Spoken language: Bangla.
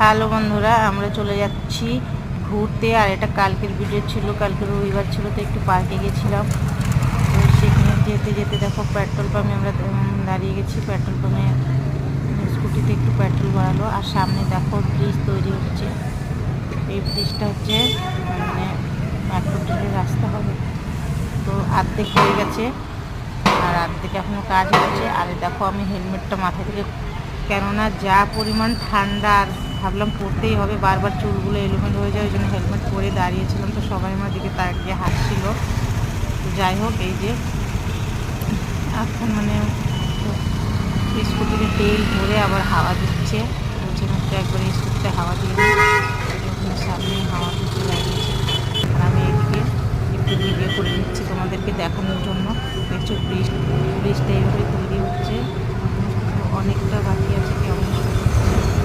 হ্যালো বন্ধুরা, আমরা চলে যাচ্ছি ঘুরতে। আর এটা কালকের ভিডিও ছিল, কালকে রবিবার ছিল, তো একটু পার্কে গেছিলাম। তো সেখানে যেতে যেতে দেখো পেট্রোল পাম্পে আমরা দাঁড়িয়ে গেছি। পেট্রোল পাম্পে স্কুটিতে একটু পেট্রোল ভরালো। আর সামনে দেখো ব্রিজ তৈরি হচ্ছে। এই ব্রিজটা হচ্ছে মানে মেট্রো ট্রেনের রাস্তা হবে, তো অর্ধেক হয়ে গেছে আর অর্ধেক এখনও কাজ হচ্ছে। আর দেখো আমি হেলমেটটা মাথা থেকে, কেননা যা পরিমাণ ঠান্ডা, আর ভাবলাম পরতেই হবে, বারবার চুলগুলো এলোমেলো হয়ে যায়, ওই জন্য হেলমেট পরে দাঁড়িয়েছিলাম। তো সবাই আমার দিকে তাকিয়ে হাসছিল। তো যাই হোক, এই যে এখন মানে স্কুটিতে তেল ভরে আবার হাওয়া দিচ্ছে। বলছে মাত্র একবার স্কুটিতে হাওয়া দিয়ে ওখানে সামনে হাওয়া দিতে লাগিয়েছে। আর আমি এদিকে একটু ভিডিও করে নিচ্ছি তোমাদেরকে দেখানোর জন্য। দেখছো ব্রিজটা এইভাবে তৈরি হচ্ছে, অনেকটা বাকি আছে।